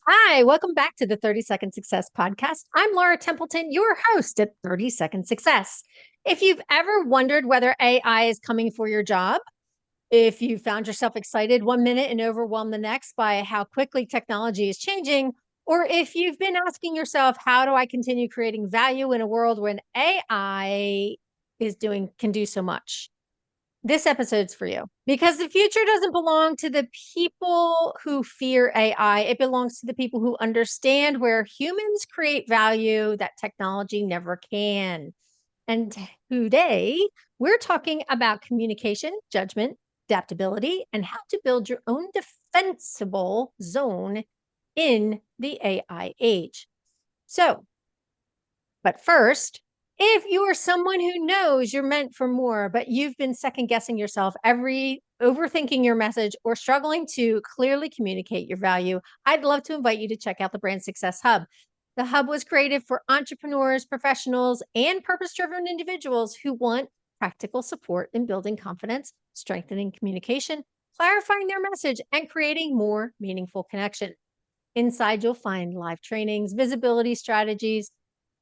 Hi, welcome back to the 30 Second Success Podcast. I'm Laura Templeton, your host at 30 Second Success. If you've ever wondered whether AI is coming for your job, if you found yourself excited one minute and overwhelmed the next by how quickly technology is changing, or if you've been asking yourself, how do I continue creating value in a world when AI can do so much? This episode's for you because the future doesn't belong to the people who fear AI. It belongs to the people who understand where humans create value that technology never can. And today we're talking about communication, judgment, adaptability, and how to build your own defensible zone in the AI age. So, but first, if you are someone who knows you're meant for more, but you've been second guessing yourself overthinking your message or struggling to clearly communicate your value, I'd love to invite you to check out the Brand Success Hub. The Hub was created for entrepreneurs, professionals, and purpose-driven individuals who want practical support in building confidence, strengthening communication, clarifying their message, and creating more meaningful connection. Inside, you'll find live trainings, visibility strategies,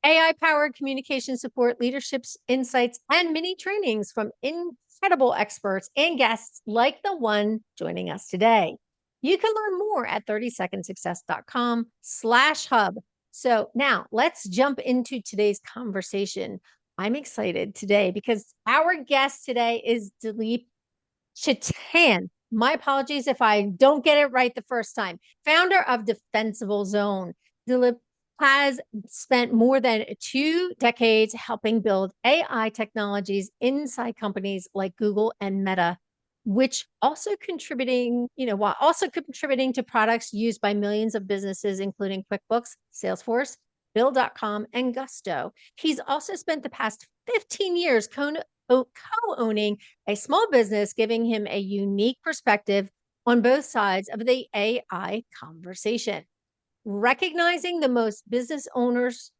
AI powered communication support, leadership insights, and mini trainings from incredible experts and guests like the one joining us today. You can learn more at 30secondsuccess.com/hub. So now let's jump into today's conversation. I'm excited today because our guest today is Dilip Chetan. My apologies if I don't get it right the first time. Founder of Defensible Zone. Dilip has spent more than 2 decades helping build AI technologies inside companies like Google and Meta, which while also contributing to products used by millions of businesses, including QuickBooks, Salesforce, Bill.com, and Gusto. He's also spent the past 15 years co-owning a small business, giving him a unique perspective on both sides of the AI conversation. Recognizing the most business owners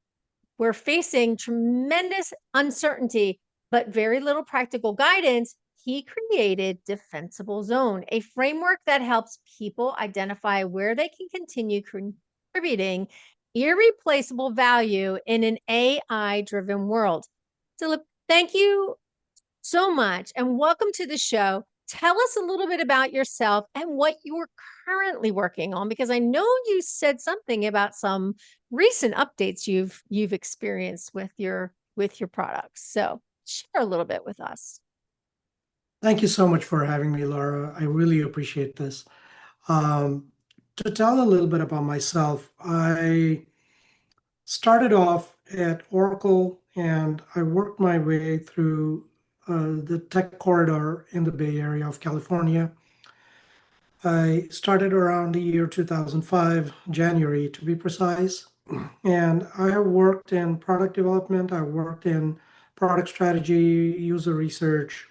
were facing tremendous uncertainty, but very little practical guidance, he created Defensible Zone, a framework that helps people identify where they can continue contributing irreplaceable value in an AI-driven world. So, thank you so much and welcome to the show. Tell us a little bit about yourself and what you're currently working on, because I know you said something about some recent updates you've experienced with your products. So share a little bit with us. Thank you so much for having me, Laura. I really appreciate this. Um, to tell a little bit about myself, I started off at Oracle and I worked my way through the tech corridor in the Bay Area of California. I started around the year 2005, January to be precise. And I have worked in product development, I worked in product strategy, user research,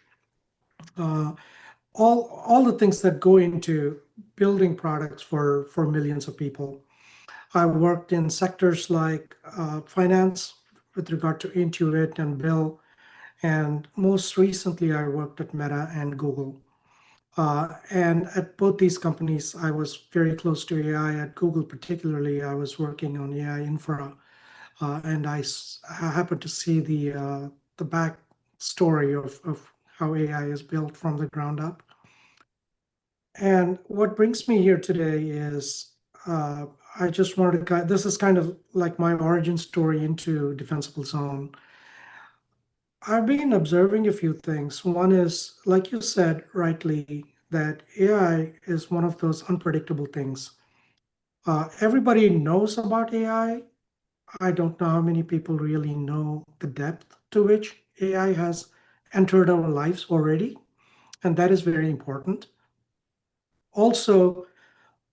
uh, all the things that go into building products for millions of people. I worked in sectors like finance with regard to Intuit and Bill, and most recently I worked at Meta and Google. And at both these companies, I was very close to AI. At Google, particularly, I was working on AI infra, and I happened to see the back story of how AI is built from the ground up. And what brings me here today is uh, I just wanted to this is kind of like my origin story into Defensible Zone. I've been observing a few things. One is, like you said rightly, that AI is one of those unpredictable things. Everybody knows about AI. I don't know how many people really know the depth to which AI has entered our lives already, and that is very important. Also,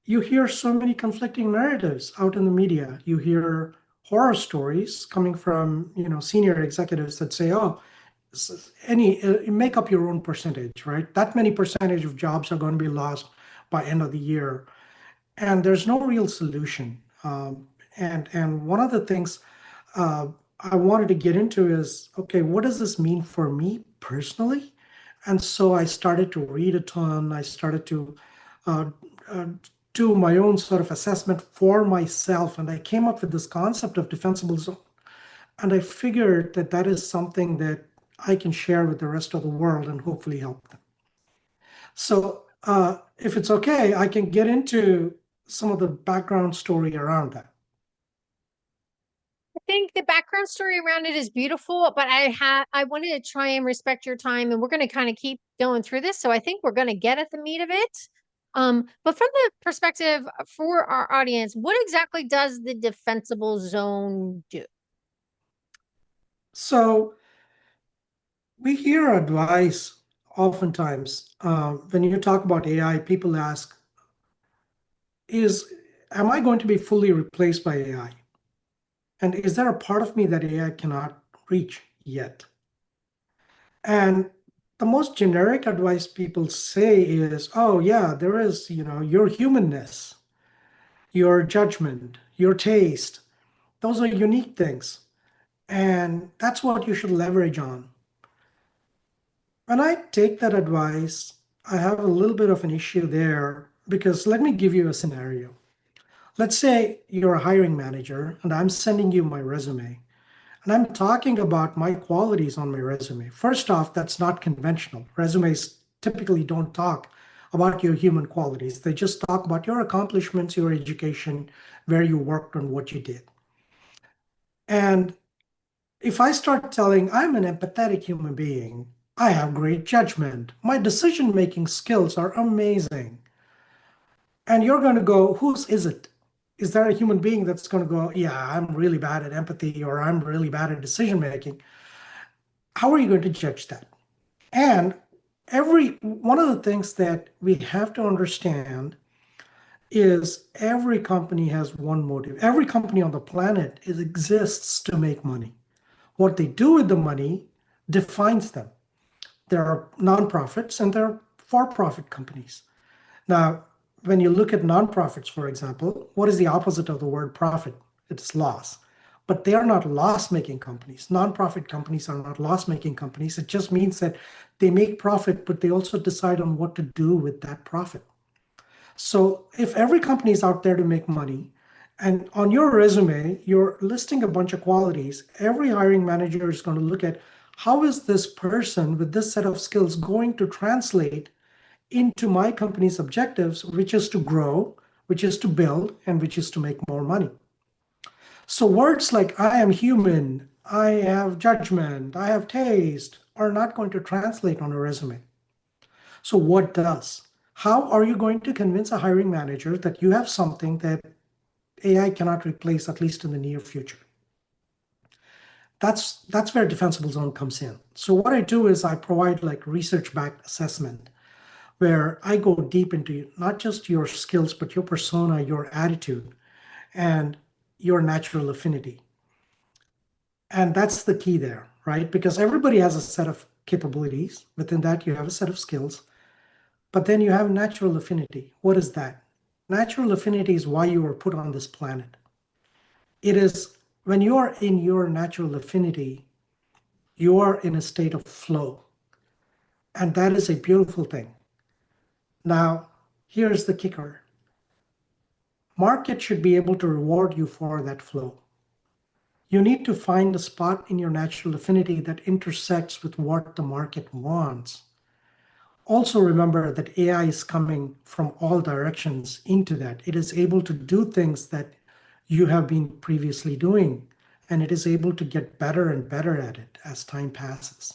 you hear so many conflicting narratives out in the media. You hear horror stories coming from, senior executives that say, "Oh, make up your own percentage, right? That many percentage of jobs are going to be lost by end of the year," and there's no real solution. And one of the things uh, I wanted to get into is, okay, what does this mean for me personally? And so I started to read a ton. I started to uh, uh, do my own sort of assessment for myself, and I came up with this concept of defensible zone. And I figured that that is something that I can share with the rest of the world and hopefully help them. So, if it's okay, I can get into some of the background story around that. I think the background story around it is beautiful, but I wanted to try and respect your time, and we're going to kind of keep going through this. So I think we're going to get at the meat of it. But from the perspective for our audience, what exactly does the defensible zone do? So, we hear advice oftentimes when you talk about AI, people ask, am I going to be fully replaced by AI? And is there a part of me that AI cannot reach yet? And the most generic advice people say is, oh yeah, there is, your humanness, your judgment, your taste. Those are unique things. And that's what you should leverage on. When I take that advice, I have a little bit of an issue there because let me give you a scenario. Let's say you're a hiring manager and I'm sending you my resume and I'm talking about my qualities on my resume. First off, that's not conventional. Resumes typically don't talk about your human qualities. They just talk about your accomplishments, your education, where you worked, and what you did. And if I start telling I'm an empathetic human being, I have great judgment, my decision-making skills are amazing, and you're going to go, whose is it? Is there a human being that's going to go, yeah, I'm really bad at empathy or I'm really bad at decision making? How are you going to judge that? And every one of the things that we have to understand is every company has one motive. Every company on the planet exists to make money. What they do with the money defines them. There are nonprofits and there are for-profit companies. Now, when you look at nonprofits, for example, what is the opposite of the word profit? It's loss. But they are not loss-making companies. Nonprofit companies are not loss-making companies. It just means that they make profit, but they also decide on what to do with that profit. So if every company is out there to make money, and on your resume, you're listing a bunch of qualities, every hiring manager is going to look at how is this person with this set of skills going to translate into my company's objectives, which is to grow, which is to build, and which is to make more money. So words like I am human, I have judgment, I have taste are not going to translate on a resume. So what does? How are you going to convince a hiring manager that you have something that AI cannot replace, at least in the near future? That's where defensible zone comes in. So what I do is I provide like research-backed assessment where I go deep into not just your skills, but your persona, your attitude, and your natural affinity. And that's the key there, right? Because everybody has a set of capabilities. Within that, you have a set of skills, but then you have natural affinity. What is that? Natural affinity is why you were put on this planet. It is when you are in your natural affinity, you are in a state of flow. And that is a beautiful thing. Now, here's the kicker. Market should be able to reward you for that flow. You need to find a spot in your natural affinity that intersects with what the market wants. Also remember that AI is coming from all directions into that. It is able to do things that you have been previously doing, and it is able to get better and better at it as time passes.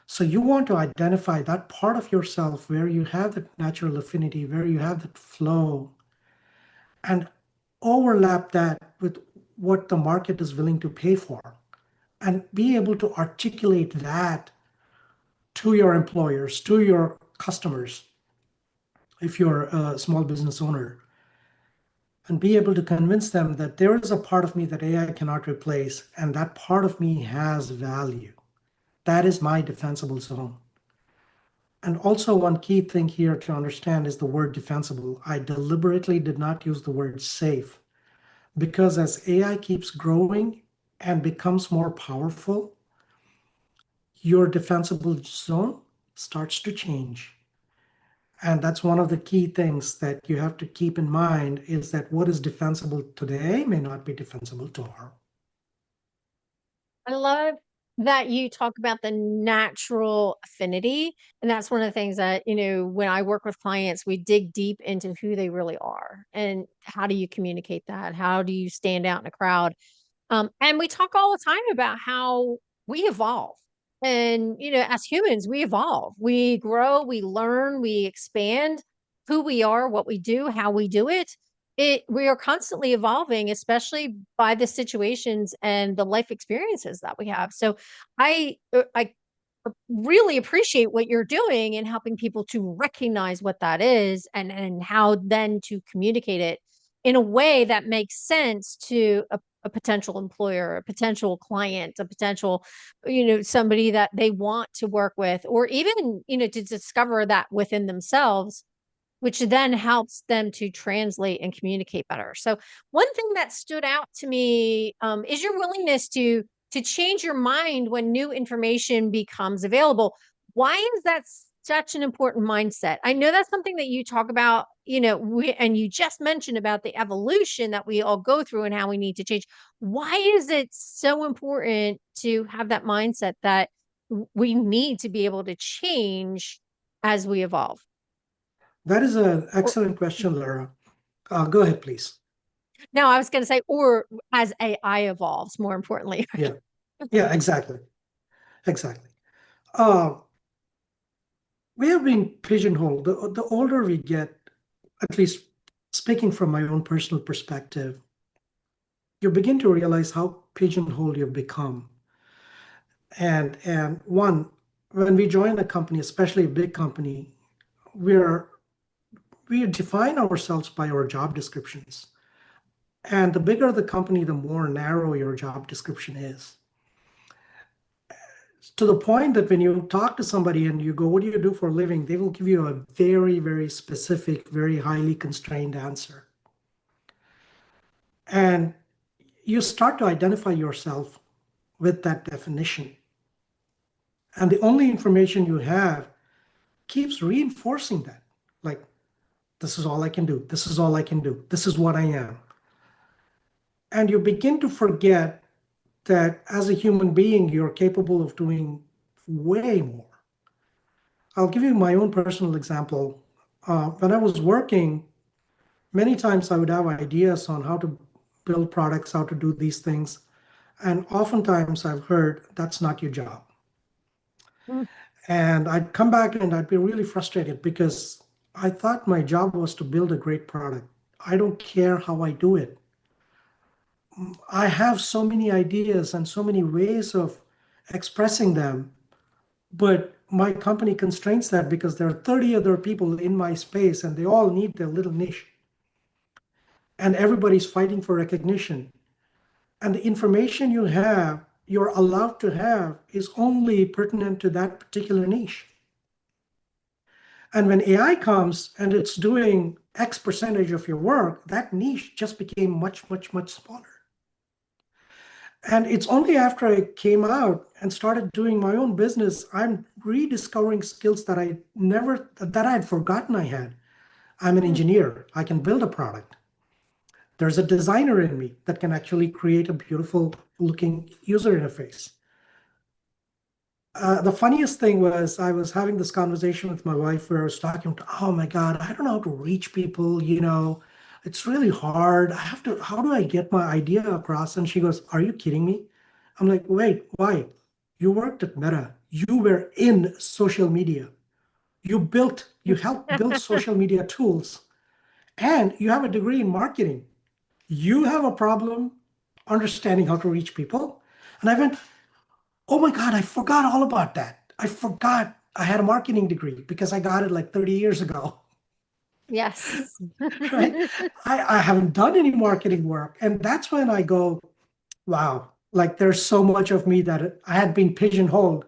So you want to identify that part of yourself where you have that natural affinity, where you have that flow, and overlap that with what the market is willing to pay for, and be able to articulate that to your employers, to your customers, if you're a small business owner, and be able to convince them that there is a part of me that AI cannot replace, and that part of me has value. That is my defensible zone. And also, one key thing here to understand is the word defensible. I deliberately did not use the word safe because as AI keeps growing and becomes more powerful, your defensible zone starts to change. And that's one of the key things that you have to keep in mind is that what is defensible today may not be defensible tomorrow. I love that you talk about the natural affinity. And that's one of the things that, when I work with clients, we dig deep into who they really are and how do you communicate that? How do you stand out in a crowd? And we talk all the time about how we evolve. And, as humans, we evolve, we grow, we learn, we expand who we are, what we do, how we do it. We are constantly evolving, especially by the situations and the life experiences that we have. So I really appreciate what you're doing in helping people to recognize what that is and how then to communicate it in a way that makes sense to a potential employer, a potential client, a potential, somebody that they want to work with, or even, to discover that within themselves, which then helps them to translate and communicate better. So one thing that stood out to me is your willingness to change your mind when new information becomes available. Why is that such an important mindset? I know that's something that you talk about, and you just mentioned about the evolution that we all go through and how we need to change. Why is it so important to have that mindset that we need to be able to change as we evolve? That is an Or, excellent question, Laura. Go ahead, please. no, I was going to say, or as AI evolves, more importantly. Yeah, yeah, exactly. Exactly. Uh, we have been pigeonholed. The older we get, at least speaking from my own personal perspective, you begin to realize how pigeonholed you've become. And one, when we join a company, especially a big company, we're we define ourselves by our job descriptions. And the bigger the company, the more narrow your job description is. To the point that when you talk to somebody and you go, "What do you do for a living?" they will give you a very, very specific, very highly constrained answer. And you start to identify yourself with that definition. And the only information you have keeps reinforcing that. Like, this is all I can do. This is all I can do. This is what I am. And you begin to forget that as a human being, you're capable of doing way more. I'll give you my own personal example. When I was working, many times I would have ideas on how to build products, how to do these things. And oftentimes I've heard, "That's not your job." Mm. And I'd come back and I'd be really frustrated because I thought my job was to build a great product. I don't care how I do it. I have so many ideas and so many ways of expressing them, but my company constrains that because there are 30 other people in my space and they all need their little niche. And everybody's fighting for recognition. And the information you're allowed to have, is only pertinent to that particular niche. And when AI comes and it's doing X percentage of your work, that niche just became much, much, much smaller. And it's only after I came out and started doing my own business, I'm rediscovering skills that I had forgotten I had. I'm an engineer. I can build a product. There's a designer in me that can actually create a beautiful looking user interface. The funniest thing was I was having this conversation with my wife where I was talking to, "Oh my God, I don't know how to reach people, it's really hard. How do I get my idea across?" And she goes, "Are you kidding me?" I'm like, "Wait, why? You worked at Meta. You were in social media. You helped build social media tools, and you have a degree in marketing. You have a problem understanding how to reach people." And I went, "Oh my God, I forgot all about that. I forgot I had a marketing degree because I got it like 30 years ago." Yes. Right? I haven't done any marketing work. And that's when I go, wow, like there's so much of me that I had been pigeonholed,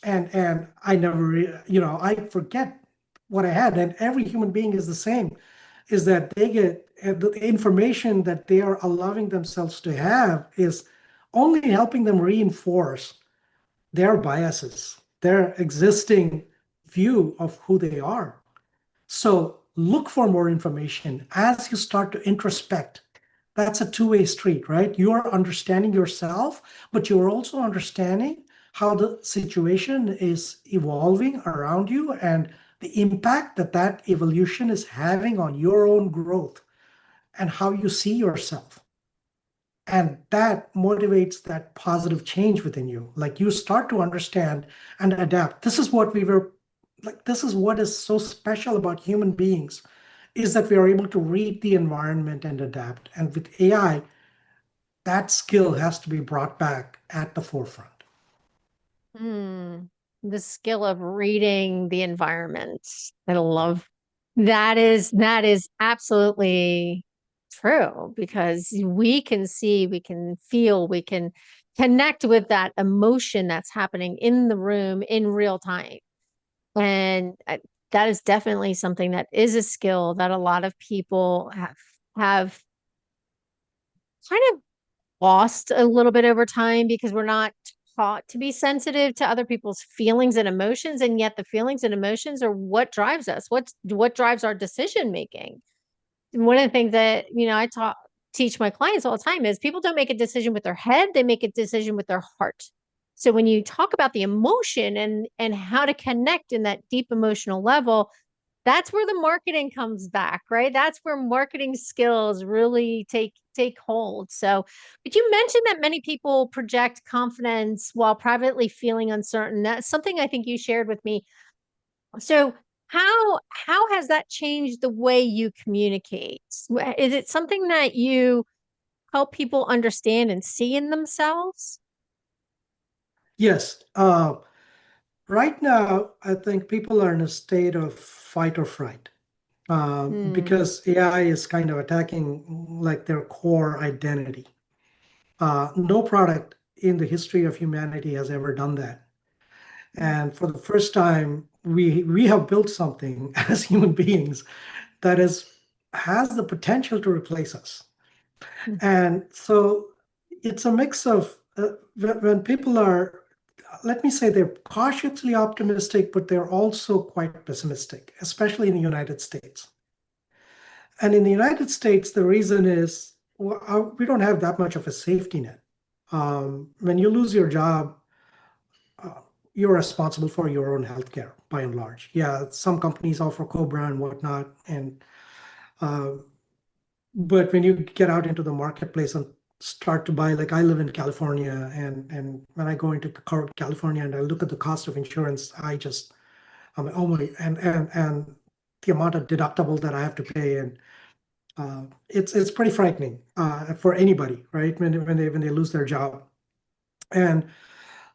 and I never, I forget what I had. And every human being is the same, is that they get the information that they are allowing themselves to have is only helping them reinforce their biases, their existing view of who they are. So look for more information as you start to introspect. That's a two-way street, right? You're understanding yourself, but you're also understanding how the situation is evolving around you and the impact that that evolution is having on your own growth and how you see yourself. And that motivates that positive change within you. Like you start to understand and adapt. This is what we were like, this is what is so special about human beings is that we are able to read the environment and adapt. And with AI, that skill has to be brought back at the forefront. Hmm. The skill of reading the environment. I love that is absolutely true because we can see, we can feel, we can connect with that emotion that's happening in the room in real time. And that is definitely something that is a skill that a lot of people have kind of lost a little bit over time because we're not taught to be sensitive to other people's feelings and emotions, and yet the feelings and emotions are what drives us. What drives our decision making. And one of the things that teach my clients all the time is people don't make a decision with their head, they make a decision with their heart. So when you talk about the emotion and how to connect in that deep emotional level, that's where the marketing comes back, right? That's where marketing skills really take hold. So, but you mentioned that many people project confidence while privately feeling uncertain. That's something I think you shared with me. So, how has that changed the way you communicate? Is it something that you help people understand and see in themselves? Yes. Right now, I think people are in a state of fight or fright Hmm. because AI is kind of attacking like their core identity. No product in the history of humanity has ever done that. And for the first time, we have built something as human beings that is has the potential to replace us. And so it's a mix of when people are, let me say, they're cautiously optimistic, but they're also quite pessimistic, especially in the United States. And in the United States, the reason is well, we don't have that much of a safety net. When you lose your job, uh, you're responsible for your own healthcare by and large. Yeah, some companies offer Cobra and whatnot, and uh, but when you get out into the marketplace and start to buy, like I live in California, and when I go into California and I look at the cost of insurance, I just oh my, and the amount of deductible that I have to pay, and it's pretty frightening for anybody, right? When they lose their job, and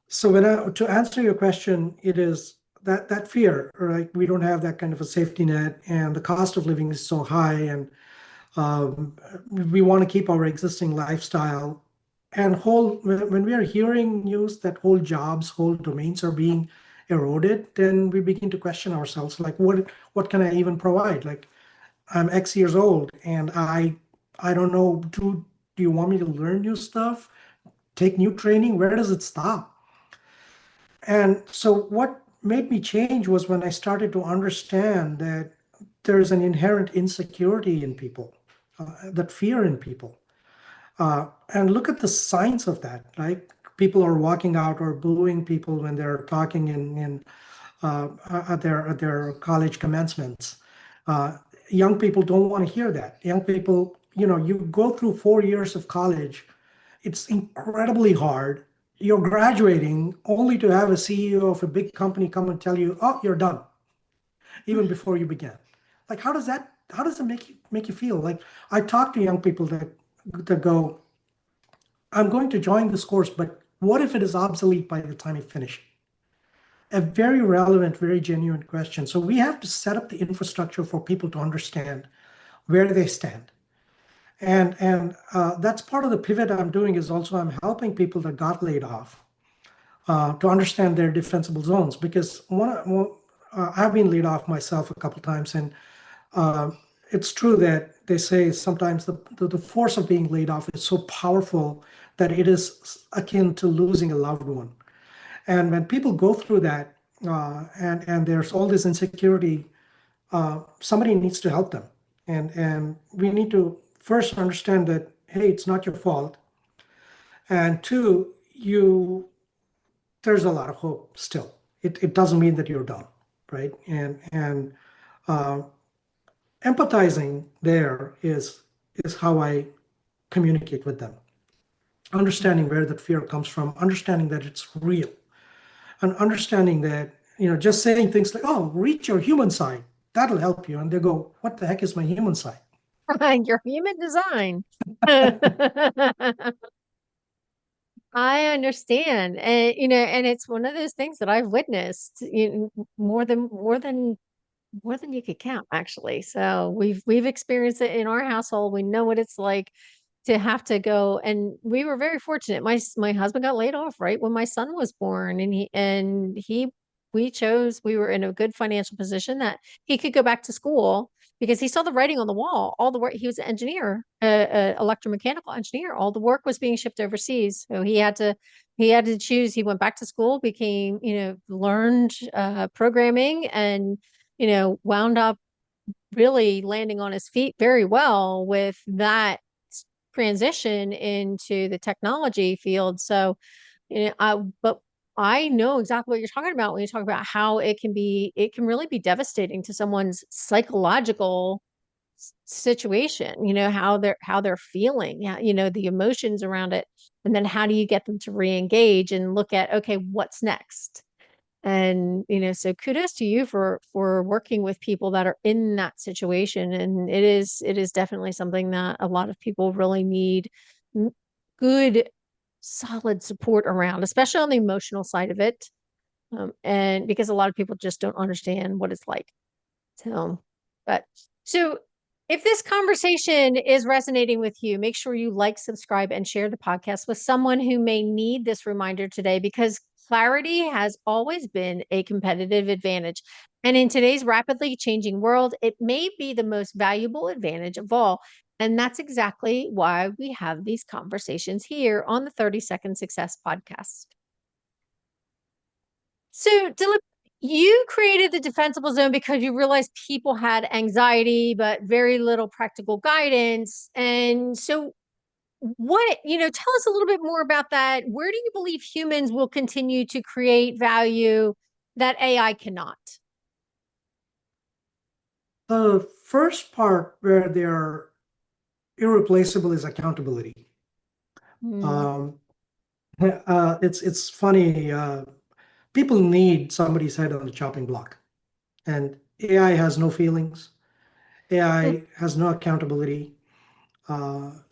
so to answer your question, it is that fear, right? We don't have that kind of a safety net, and the cost of living is so high, and um, we want to keep our existing lifestyle. And when we are hearing news that whole jobs, whole domains are being eroded, then we begin to question ourselves, like, what can I even provide? Like, I'm X years old, and I don't know. Do you want me to learn new stuff, take new training? Where does it stop? And so what made me change was when I started to understand that there's an inherent insecurity in people, that fear in people. And look at the signs of that, right? People are walking out or booing people when they're talking at their college commencements. Uh, Young people don't want to hear that. Young people, you go through 4 years of college. It's incredibly hard. You're graduating only to have a CEO of a big company come and tell you, "Oh, you're done," even before you began. Like, how does it make you feel? Like, I talk to young people that go, "I'm going to join this course, but what if it is obsolete by the time you finish?" A very relevant, very genuine question. So we have to set up the infrastructure for people to understand where they stand. And that's part of the pivot I'm doing is also I'm helping people that got laid off to understand their defensible zones because I've been laid off myself a couple times, and uh, it's true that they say sometimes the force of being laid off is so powerful that it is akin to losing a loved one. And when people go through that, and there's all this insecurity, somebody needs to help them. And we need to first understand that, hey, it's not your fault. And two, there's a lot of hope still. It doesn't mean that you're done, right? And uh, empathizing there is how I communicate with them. Understanding where that fear comes from, understanding that it's real, and understanding that, just saying things like, oh, reach your human side, that'll help you. And they go, what the heck is my human side? Your human design. I understand. And and it's one of those things that I've witnessed, more than you could count, actually. So we've experienced it in our household. We know what it's like to have to go, and we were very fortunate. My husband got laid off right when my son was born, and we were in a good financial position that he could go back to school because he saw the writing on the wall. All the work, he was an engineer, electromechanical engineer. All the work was being shipped overseas, so he had to choose. He went back to school, became, learned programming, and wound up really landing on his feet very well with that transition into the technology field. So, but I know exactly what you're talking about when you talk about how it can really be devastating to someone's psychological situation, how they're feeling, yeah, the emotions around it. And then how do you get them to re-engage and look at, okay, what's next? And so kudos to you for working with people that are in that situation. And it is definitely something that a lot of people really need n- good solid support around, especially on the emotional side of it. And because a lot of people just don't understand what it's like. So, but so if this conversation is resonating with you, make sure you like, subscribe, and share the podcast with someone who may need this reminder today, because clarity has always been a competitive advantage. And in today's rapidly changing world, it may be the most valuable advantage of all. And that's exactly why we have these conversations here on the 30-Second Success podcast. So, Dilip, you created the defensible zone because you realized people had anxiety, but very little practical guidance. And so, tell us a little bit more about that. Where do you believe humans will continue to create value that AI cannot? The first part where they're irreplaceable is accountability. Hmm. Um, it's funny. People need somebody's head on the chopping block, and AI has no feelings. AI has no accountability.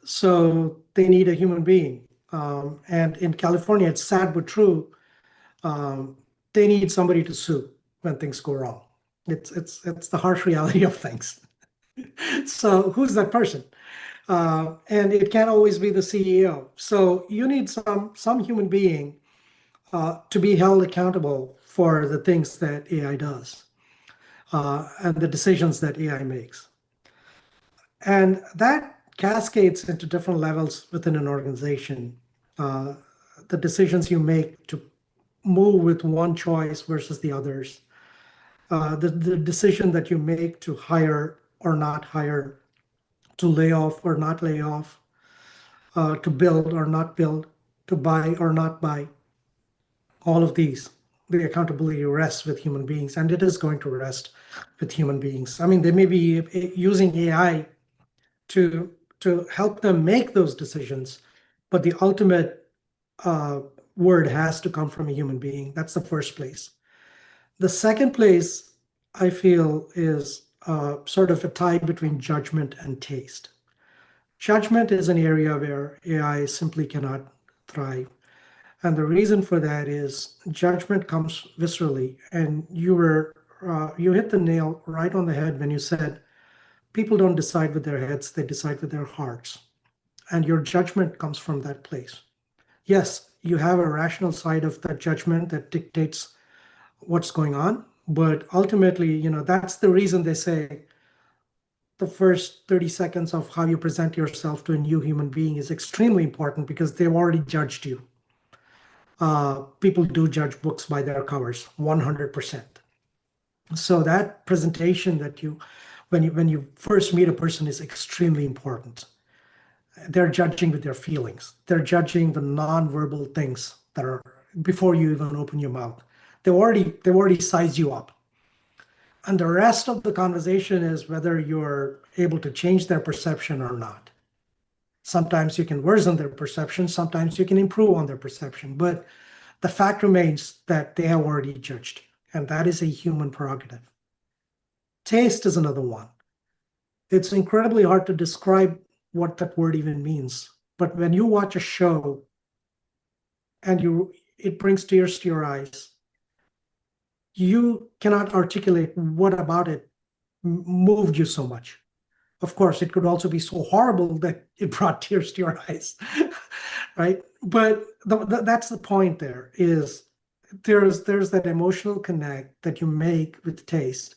So they need a human being. And in California, it's sad but true. Um, they need somebody to sue when things go wrong. It's the harsh reality of things. So who's that person? And it can't always be the CEO. So you need some human being to be held accountable for the things that AI does and the decisions that AI makes. And that cascades into different levels within an organization. Uh, the decisions you make to move with one choice versus the others, the decision that you make to hire or not hire, to lay off or not lay off, to build or not build, to buy or not buy, all of these, the accountability rests with human beings, and it is going to rest with human beings. I mean, they may be using AI to help them make those decisions, but the ultimate uh, word has to come from a human being. That's the first place. The second place I feel is sort of a tie between judgment and taste. Judgment is an area where AI simply cannot thrive. And the reason for that is judgment comes viscerally. And you hit the nail right on the head when you said people don't decide with their heads, they decide with their hearts. And your judgment comes from that place. Yes, you have a rational side of that judgment that dictates what's going on, but ultimately, that's the reason they say the first 30 seconds of how you present yourself to a new human being is extremely important because they've already judged you. People do judge books by their covers, 100%. So that presentation that when you first meet a person is extremely important. They're judging with their feelings. They're judging the nonverbal things that are before you even open your mouth. They've already sized you up. And the rest of the conversation is whether you're able to change their perception or not. Sometimes you can worsen their perception, sometimes you can improve on their perception. But the fact remains that they have already judged, and that is a human prerogative. Taste is another one. It's incredibly hard to describe what that word even means. But when you watch a show and it brings tears to your eyes, you cannot articulate what about it moved you so much. Of course, it could also be so horrible that it brought tears to your eyes, right? But that's the point. There's that emotional connect that you make with taste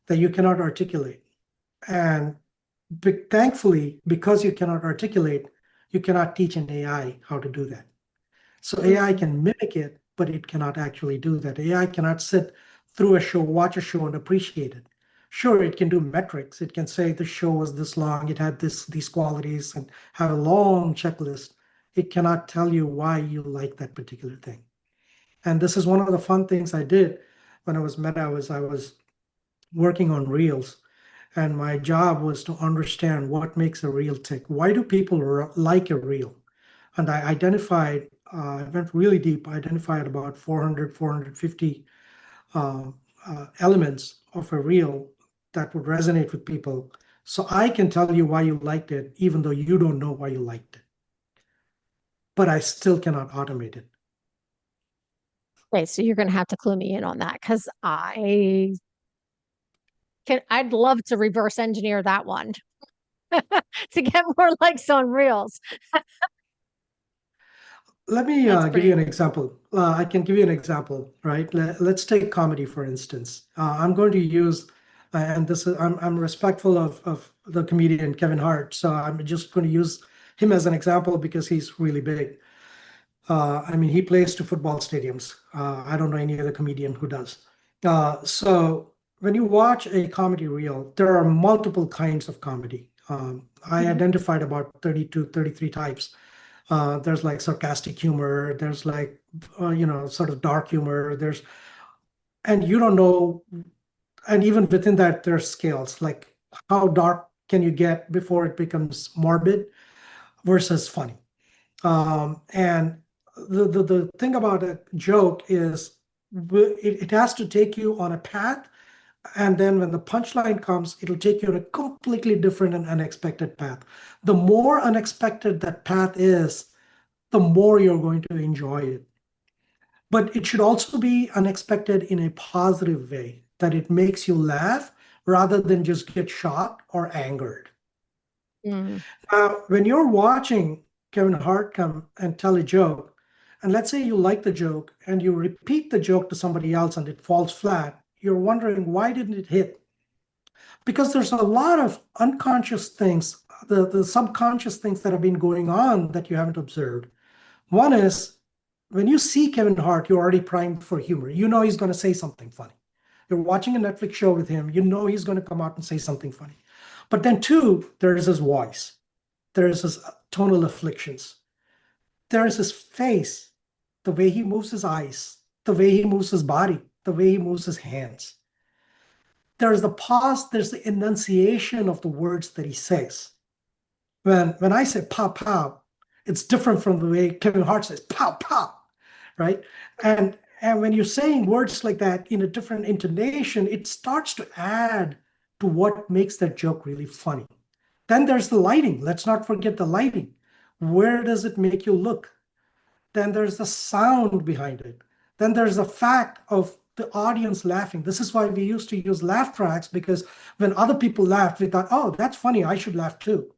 that you cannot articulate, and thankfully, because you cannot articulate, you cannot teach an AI how to do that. So AI can mimic it, but it cannot actually do that. AI cannot sit through a show, watch a show, and appreciate it. Sure, it can do metrics. It can say the show was this long, it had these qualities, and have a long checklist. It cannot tell you why you like that particular thing. And this is one of the fun things I did when I was Meta. I was working on Reels, and my job was to understand what makes a reel tick. Why do people like a reel? And I went really deep, I identified about 400, 450 uh, elements of a reel that would resonate with people. So I can tell you why you liked it, even though you don't know why you liked it. But I still cannot automate it. Okay, so you're going to have to clue me in on that because I'd love to reverse engineer that one to get more likes on Reels. Let me That's give you pretty. an example. I can give you an example, right? Let's take comedy, for instance. I'm going to use, and this is, I'm respectful of the comedian Kevin Hart, so I'm just going to use him as an example because he's really big. I mean, he plays to football stadiums. I don't know any other comedian who does. So when you watch a comedy reel, there are multiple kinds of comedy. I Mhm. identified about 32, 33 types. There's like sarcastic humor, there's like, sort of dark humor. And you don't know, and even within that, there's scales like how dark can you get before it becomes morbid versus funny. And the thing about a joke is it has to take you on a path. And then when the punchline comes, it'll take you on a completely different and unexpected path. The more unexpected that path is, the more you're going to enjoy it. But it should also be unexpected in a positive way, that it makes you laugh rather than just get shocked or angered. Mm. When you're watching Kevin Hart come and tell a joke, and let's say you like the joke and you repeat the joke to somebody else and it falls flat, you're wondering why didn't it hit? Because there's a lot of unconscious things, the subconscious things that have been going on that you haven't observed. One is when you see Kevin Hart, you're already primed for humor. You know he's going to say something funny. You're watching a Netflix show with him, you know he's going to come out and say something funny. But then, two, there is his voice, there is his tonal afflictions, there is his face, the way he moves his eyes, the way he moves his body, the way he moves his hands. There's the pause, there's the enunciation of the words that he says. When I say pow pow, it's different from the way Kevin Hart says pow pow, right? And when you're saying words like that in a different intonation, it starts to add to what makes that joke really funny. Then there's the lighting. Let's not forget the lighting. Where does it make you look? Then there's the sound behind it. Then there's the fact of the audience laughing. This is why we used to use laugh tracks, because when other people laughed, we thought, oh, that's funny, I should laugh too.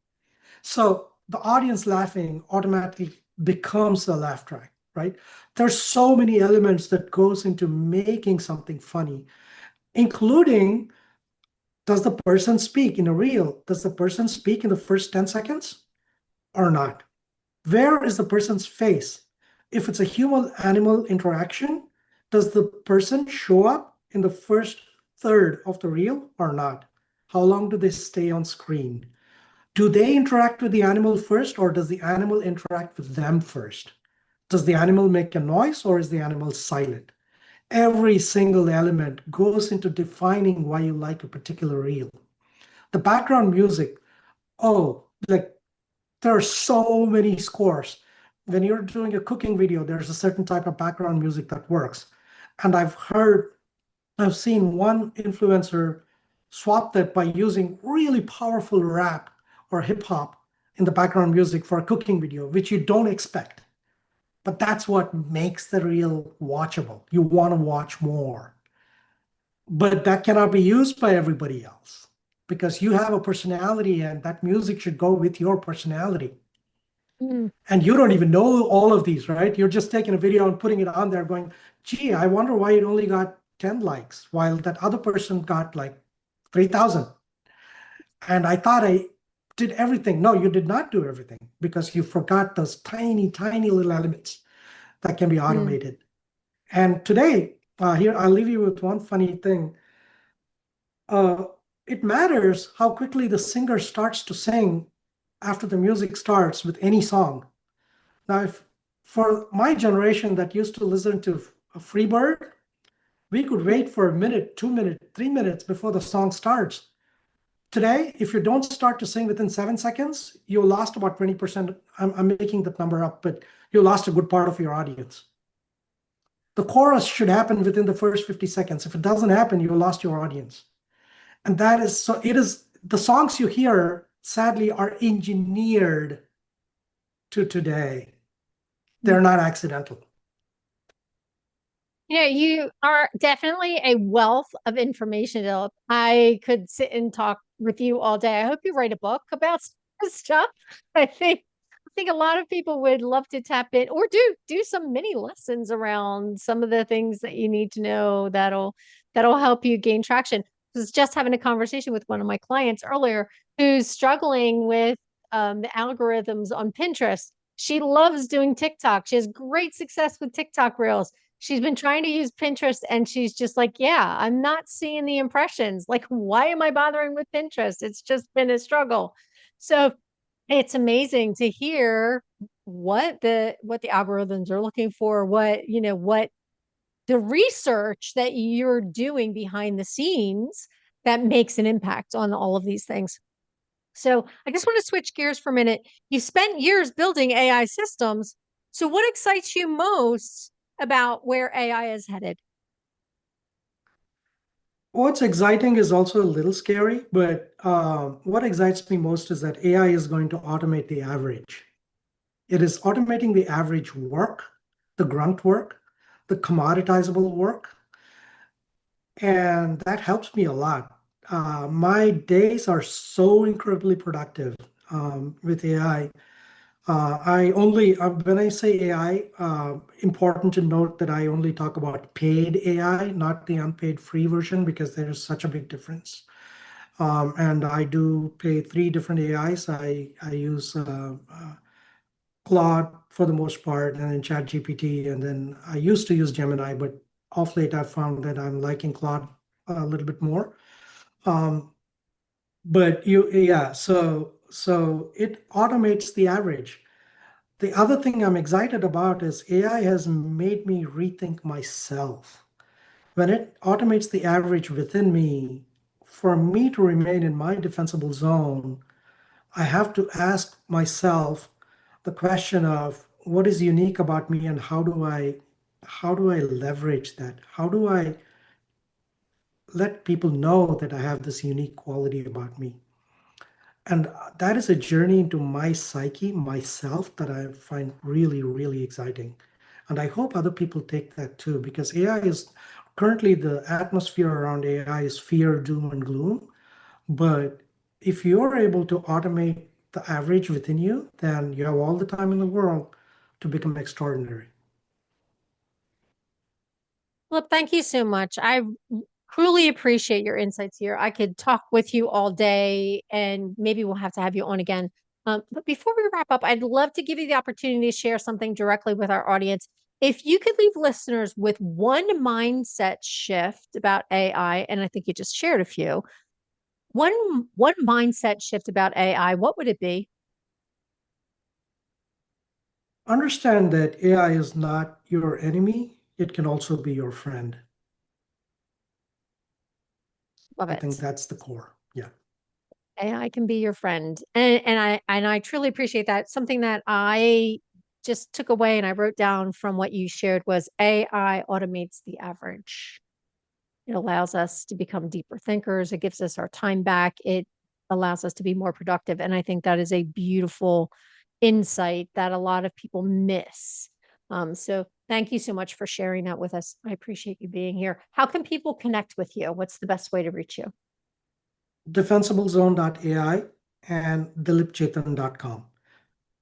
So the audience laughing automatically becomes a laugh track, right? There's so many elements that goes into making something funny, including, does the person speak in a reel? Does the person speak in the first 10 seconds or not? Where is the person's face? If it's a human animal interaction, does the person show up in the first third of the reel or not? How long do they stay on screen? Do they interact with the animal first, or does the animal interact with them first? Does the animal make a noise, or is the animal silent? Every single element goes into defining why you like a particular reel. The background music, oh, like there are so many scores. When you're doing a cooking video, there's a certain type of background music that works. And I've seen one influencer swap that by using really powerful rap or hip hop in the background music for a cooking video, which you don't expect. But that's what makes the reel watchable. You want to watch more. But that cannot be used by everybody else because you have a personality and that music should go with your personality. Mm. And you don't even know all of these, right? You're just taking a video and putting it on there going, gee, I wonder why it only got 10 likes while that other person got like 3,000. And I thought I did everything. No, you did not do everything because you forgot those tiny, tiny little elements that can be Mm. automated. And today, here, I'll leave you with one funny thing. Uh, it matters how quickly the singer starts to sing after the music starts with any song. Now, if for my generation that used to listen to a Freebird, we could wait for a minute, 2 minutes, 3 minutes before the song starts. Today, if you don't start to sing within 7 seconds, you lost about 20%. I'm making that number up, but you lost a good part of your audience. The chorus should happen within the first 50 seconds. If it doesn't happen, you lost your audience. And that is so it is the songs you hear, sadly, are engineered to today. They're not accidental. Yeah, you are definitely a wealth of information, Dilip. I could sit and talk with you all day. I hope you write a book about this stuff. I think a lot of people would love to tap in or do some mini lessons around some of the things that you need to know that'll help you gain traction. I was just having a conversation with one of my clients earlier who's struggling with the algorithms on Pinterest. She loves doing TikTok. She has great success with TikTok reels. She's been trying to use Pinterest and she's just like, yeah, I'm not seeing the impressions. Like, why am I bothering with Pinterest? It's just been a struggle. So it's amazing to hear what the algorithms are looking for, what the research that you're doing behind the scenes that makes an impact on all of these things. So I just want to switch gears for a minute. You spent years building AI systems. So what excites you most about where AI is headed? What's exciting is also a little scary, but what excites me most is that AI is going to automate the average. It is automating the average work, the grunt work, the commoditizable work, and that helps me a lot. My days are so incredibly productive with AI. When I say AI, important to note that I only talk about paid AI, not the unpaid free version, because there is such a big difference. And I do pay three different AIs. I use Claude for the most part, and then ChatGPT, and then I used to use Gemini, but off late I've found that I'm liking Claude a little bit more. Um, but yeah, so it automates the average. The other thing I'm excited about is AI has made me rethink myself. When it automates the average within me, for me to remain in my defensible zone, I have to ask myself the question of what is unique about me and how do I leverage that? How do I let people know that I have this unique quality about me? And that is a journey into my psyche, myself, that I find really, really exciting. And I hope other people take that too, because AI is currently the atmosphere around AI is fear, doom, and gloom. But if you're able to automate the average within you, then you have all the time in the world to become extraordinary. Well, thank you so much. I truly appreciate your insights here. I could talk with you all day, and maybe we'll have to have you on again. But before we wrap up, I'd love to give you the opportunity to share something directly with our audience. If you could leave listeners with one mindset shift about AI, and I think you just shared a few, one mindset shift about AI, what would it be? Understand that AI is not your enemy. It can also be your friend. Love I think it. that's the core. Yeah. AI can be your friend. And I truly appreciate that. Something that I just took away and I wrote down from what you shared was AI automates the average. It allows us to become deeper thinkers. It gives us our time back. It allows us to be more productive. And I think that is a beautiful insight that a lot of people miss. So thank you so much for sharing that with us. I appreciate you being here. How can people connect with you? What's the best way to reach you? DefensibleZone.ai and DilipChetan.com.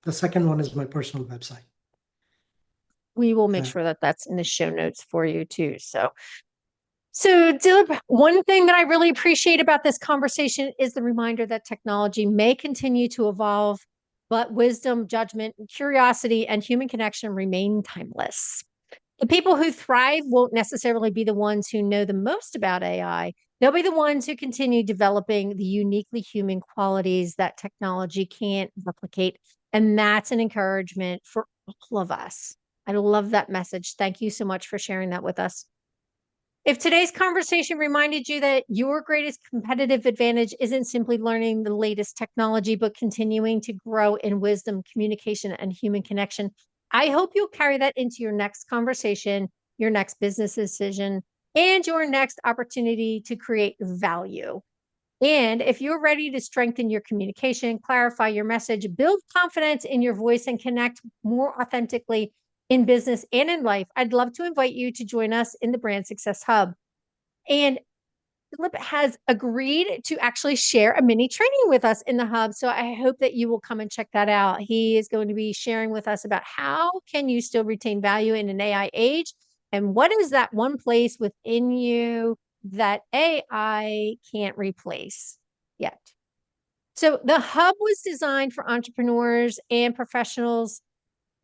The second one is my personal website. We will make Uh, sure that that's in the show notes for you too. So, Dilip, one thing that I really appreciate about this conversation is the reminder that technology may continue to evolve, but wisdom, judgment, curiosity, and human connection remain timeless. The people who thrive won't necessarily be the ones who know the most about AI. They'll be the ones who continue developing the uniquely human qualities that technology can't replicate. And that's an encouragement for all of us. I love that message. Thank you so much for sharing that with us. If today's conversation reminded you that your greatest competitive advantage isn't simply learning the latest technology, but continuing to grow in wisdom, communication, and human connection, I hope you'll carry that into your next conversation, your next business decision, and your next opportunity to create value. And if you're ready to strengthen your communication, clarify your message, build confidence in your voice, and connect more authentically in business and in life, I'd love to invite you to join us in the Brand Success Hub. And Philip has agreed to actually share a mini training with us in the hub. So I hope that you will come and check that out. He is going to be sharing with us about how can you still retain value in an AI age and what is that one place within you that AI can't replace yet. So the hub was designed for entrepreneurs and professionals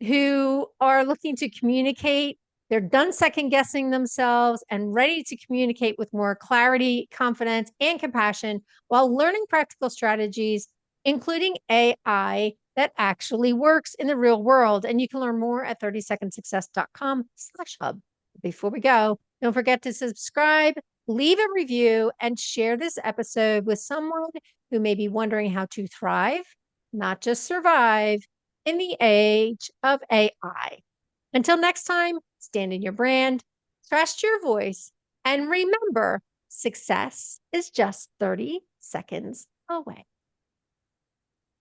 who are looking to communicate. They're done second guessing themselves and ready to communicate with more clarity, confidence, and compassion while learning practical strategies, including AI that actually works in the real world. And you can learn more at 30secondsuccess.com/hub. Before we go, don't forget to subscribe, leave a review, and share this episode with someone who may be wondering how to thrive, not just survive in the age of AI. Until next time, stand in your brand, trust your voice, and remember success is just 30 seconds away.